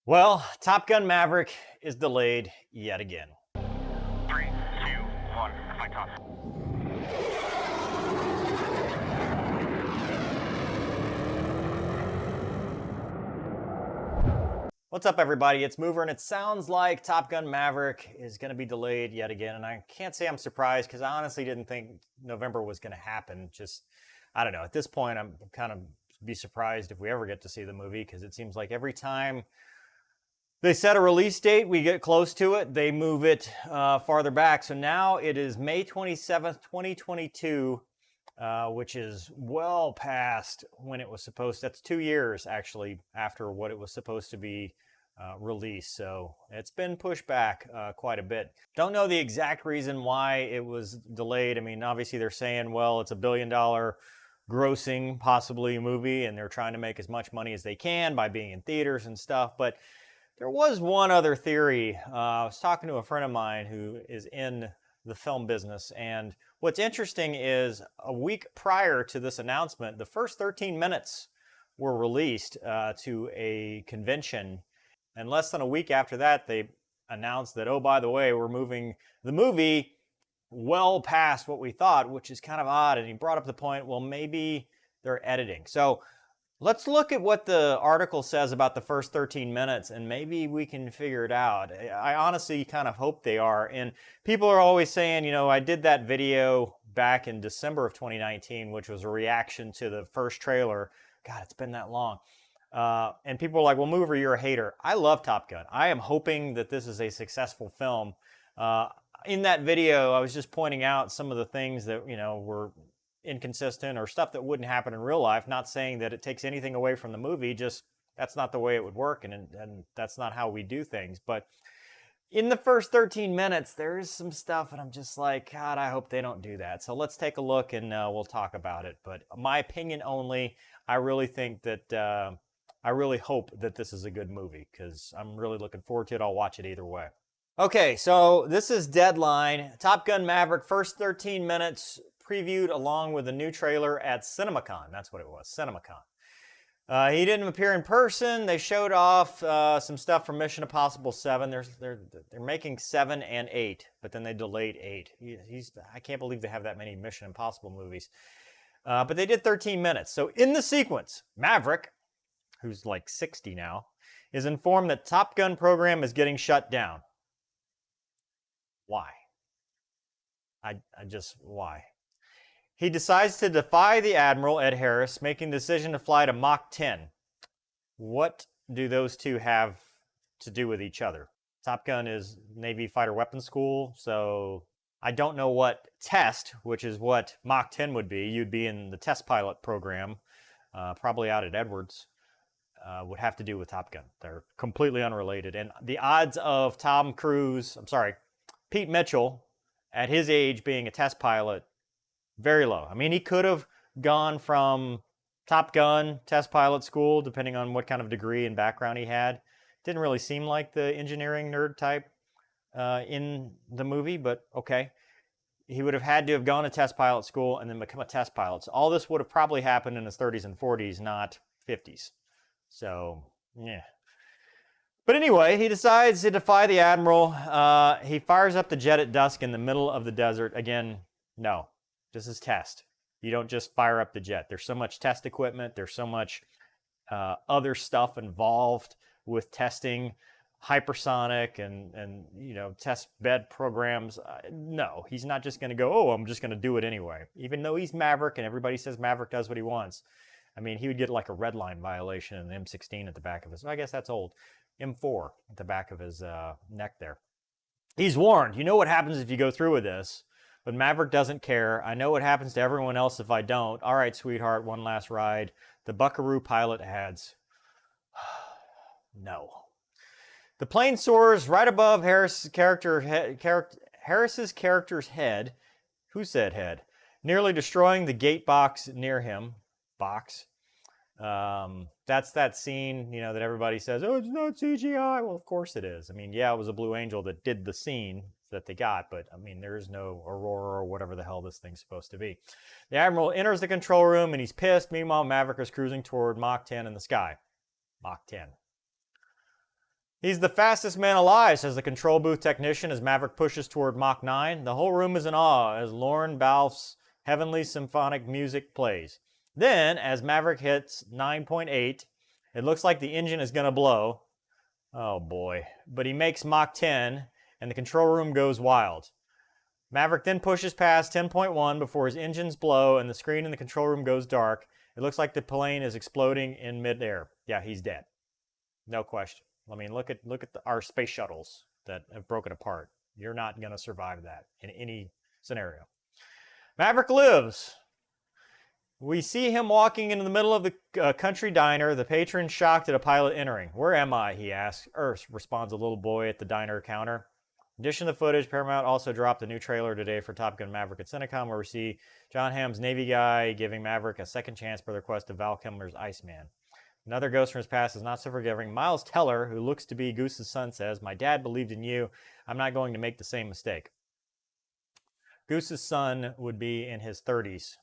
Well, Top Gun Maverick is delayed yet again. 3, 2, 1, flight off. What's up, everybody? It's Mover, and it sounds like Top Gun Maverick is going to be delayed yet again. And I can't say I'm surprised because I honestly didn't think November was going to happen. I don't know. At this point, I'm kind of be surprised if we ever get to see the movie because it seems like every time they set a release date, we get close to it, they move it farther back. So now it is May 27th, 2022, which is well past when it was supposed to. That's 2 years, actually, after what it was supposed to be released. So it's been pushed back quite a bit. Don't know the exact reason why it was delayed. I mean, obviously they're saying, well, it's $1 billion grossing, possibly, movie, and they're trying to make as much money as they can by being in theaters and stuff. But there was one other theory. I was talking to a friend of mine who is in the film business, and what's interesting is a week prior to this announcement, the first 13 minutes were released to a convention, and less than a week after that, they announced that, oh, by the way, we're moving the movie well past what we thought, which is kind of odd. And he brought up the point, well, maybe they're editing. So let's look at what the article says about the first 13 minutes, and maybe we can figure it out. I honestly kind of hope they are. And people are always saying, you know, I did that video back in December of 2019, which was a reaction to the first trailer. God, it's been that long. And people are like, well, Mover, you're a hater. I love Top Gun. I am hoping that this is a successful film. In that video, I was just pointing out some of the things that, you know, were inconsistent or stuff that wouldn't happen in real life. Not saying that it takes anything away from the movie, just that's not the way it would work, and that's not how we do things. But in the first 13 minutes, there is some stuff, and I'm just like, God, I hope they don't do that. So let's take a look, and we'll talk about it. But my opinion only, I really think that, I really hope that this is a good movie, because I'm really looking forward to it. I'll watch it either way. Okay, so this is Deadline. Top Gun Maverick, first 13 minutes, previewed along with a new trailer at CinemaCon. That's what it was, CinemaCon. He didn't appear in person. They showed off some stuff from Mission Impossible 7. They're making 7 and 8, but then they delayed 8. I can't believe they have that many Mission Impossible movies. But they did 13 minutes. So in the sequence, Maverick, who's like 60 now, is informed that Top Gun program is getting shut down. Why? Why? He decides to defy the Admiral, Ed Harris, making the decision to fly to Mach 10. What do those two have to do with each other? Top Gun is Navy Fighter Weapons School, so I don't know what test, which is what Mach 10 would be. You'd be in the test pilot program, probably out at Edwards, would have to do with Top Gun. They're completely unrelated. And the odds of Pete Mitchell, at his age, being a test pilot, very low. I mean, he could have gone from Top Gun, test pilot school, depending on what kind of degree and background he had. Didn't really seem like the engineering nerd type in the movie, but okay. He would have had to have gone to test pilot school and then become a test pilot. So all this would have probably happened in his 30s and 40s, not 50s. So, yeah. But anyway, he decides to defy the Admiral. He fires up the jet at dusk in the middle of the desert. Again, no. This is test. You don't just fire up the jet. There's so much test equipment. There's so much other stuff involved with testing, hypersonic and you know, test bed programs. No, he's not just going to go, oh, I'm just going to do it anyway. Even though he's Maverick and everybody says Maverick does what he wants. I mean, he would get like a red line violation and an M16 at the back of his, I guess that's old, M4 at the back of his neck there. He's warned, you know what happens if you go through with this. But Maverick doesn't care. I know what happens to everyone else if I don't. All right, sweetheart, one last ride. The Buckaroo pilot adds, no. The plane soars right above Harris's character's head. Who said head? Nearly destroying the gate box near him. Box. That's that scene, you know, that everybody says, oh, it's not CGI. Well, of course it is. I mean, yeah, it was a Blue Angel that did the scene that they got, but I mean, there is no Aurora or whatever the hell this thing's supposed to be. The Admiral enters the control room and he's pissed. Meanwhile, Maverick is cruising toward Mach 10 in the sky. Mach 10. He's the fastest man alive, says the control booth technician as Maverick pushes toward Mach 9. The whole room is in awe as Lauren Balfe's heavenly symphonic music plays. Then, as Maverick hits 9.8, it looks like the engine is going to blow. Oh boy. But he makes Mach 10, and the control room goes wild. Maverick then pushes past 10.1 before his engines blow and the screen in the control room goes dark. It looks like the plane is exploding in midair. Yeah, he's dead. No question. I mean, look at our space shuttles that have broken apart. You're not going to survive that in any scenario. Maverick lives. We see him walking into the middle of the country diner, the patron shocked at a pilot entering. Where am I, he asks. Earth, responds a little boy at the diner counter. In addition to the footage, Paramount also dropped a new trailer today for Top Gun Maverick at Cinecom, where we see John Hamm's Navy guy giving Maverick a second chance per the request of Val Kilmer's Iceman. Another ghost from his past is not so forgiving. Miles Teller, who looks to be Goose's son, says, "My dad believed in you. I'm not going to make the same mistake." Goose's son would be in his 30s.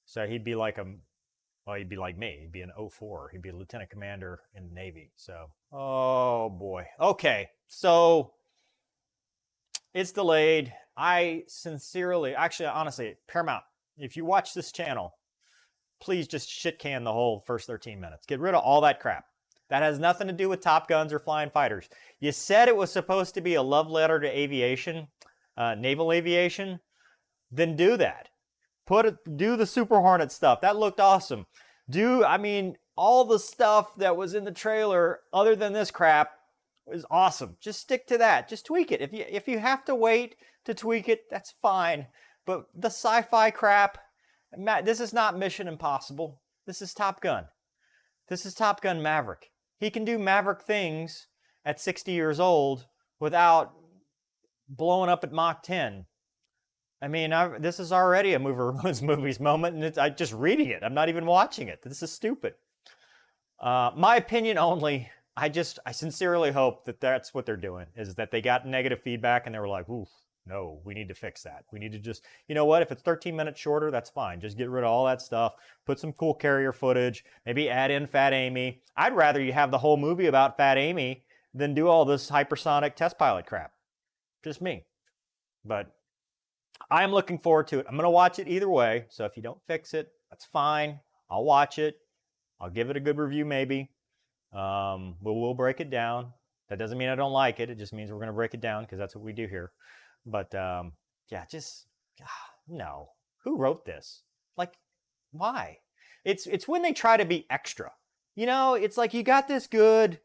So he'd be like he'd be like me. He'd be an 04. He'd be a lieutenant commander in the Navy. So, oh boy. Okay, so it's delayed. I sincerely, actually, honestly, Paramount, if you watch this channel, please just shit can the whole first 13 minutes. Get rid of all that crap. That has nothing to do with Top Guns or flying fighters. You said it was supposed to be a love letter to aviation, naval aviation. Then do that. Do the Super Hornet stuff. That looked awesome. All the stuff that was in the trailer, other than this crap, is awesome. Just stick to that. Just tweak it. If you have to wait to tweak it, that's fine. But the sci-fi crap, Matt, this is not Mission Impossible. This is Top Gun. This is Top Gun Maverick. He can do Maverick things at 60 years old without blowing up at Mach 10. I mean, this is already a Mover Ruins Movies moment, and I'm just reading it. I'm not even watching it. This is stupid. My opinion only. I sincerely hope that that's what they're doing, is that they got negative feedback and they were like, oof, no, we need to fix that. We need to just, you know what, if it's 13 minutes shorter, that's fine. Just get rid of all that stuff. Put some cool carrier footage. Maybe add in Fat Amy. I'd rather you have the whole movie about Fat Amy than do all this hypersonic test pilot crap. Just me. But I'm looking forward to it. I'm going to watch it either way. So if you don't fix it, that's fine. I'll watch it. I'll give it a good review maybe. We'll break it down. That doesn't mean I don't like it. It just means we're going to break it down because that's what we do here. But no. Who wrote this? Like, why? It's when they try to be extra. You know, it's like you got this good.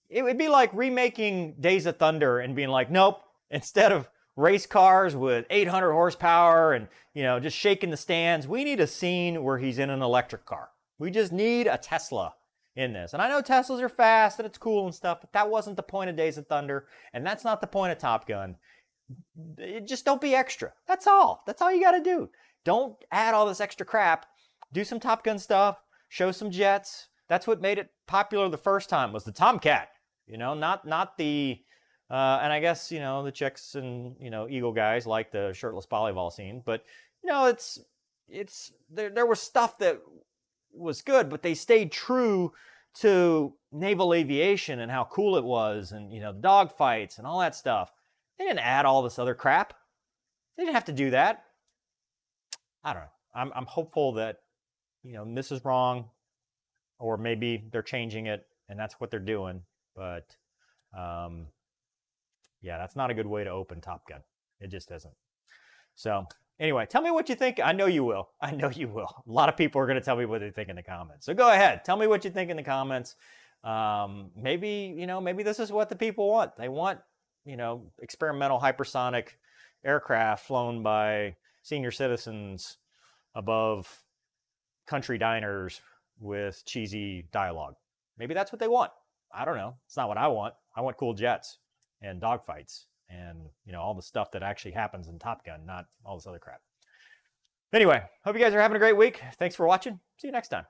It would be like remaking Days of Thunder and being like, nope, instead of race cars with 800 horsepower and, you know, just shaking the stands, we need a scene where he's in an electric car. We just need a Tesla in this. And I know Teslas are fast and it's cool and stuff, but that wasn't the point of Days of Thunder, and that's not the point of Top Gun. Just don't be extra. That's all. That's all you got to do. Don't add all this extra crap. Do some Top Gun stuff. Show some jets. That's what made it popular the first time, was the Tomcat. You know, not the and I guess, you know, the chicks and, you know, Eagle guys like the shirtless volleyball scene, but you know, there was stuff that was good, but they stayed true to naval aviation and how cool it was, and, you know, the dog fights and all that stuff. They didn't add all this other crap. They didn't have to do that. I don't know. I'm hopeful that, you know, this is wrong, or maybe they're changing it and that's what they're doing. But yeah, that's not a good way to open Top Gun. It just isn't. So anyway, tell me what you think. I know you will. I know you will. A lot of people are going to tell me what they think in the comments. So go ahead. Tell me what you think in the comments. Maybe, you know, maybe this is what the people want. They want, you know, experimental hypersonic aircraft flown by senior citizens above country diners with cheesy dialogue. Maybe that's what they want. I don't know. It's not what I want. I want cool jets and dogfights and, you know, all the stuff that actually happens in Top Gun, not all this other crap. Anyway, hope you guys are having a great week. Thanks for watching. See you next time.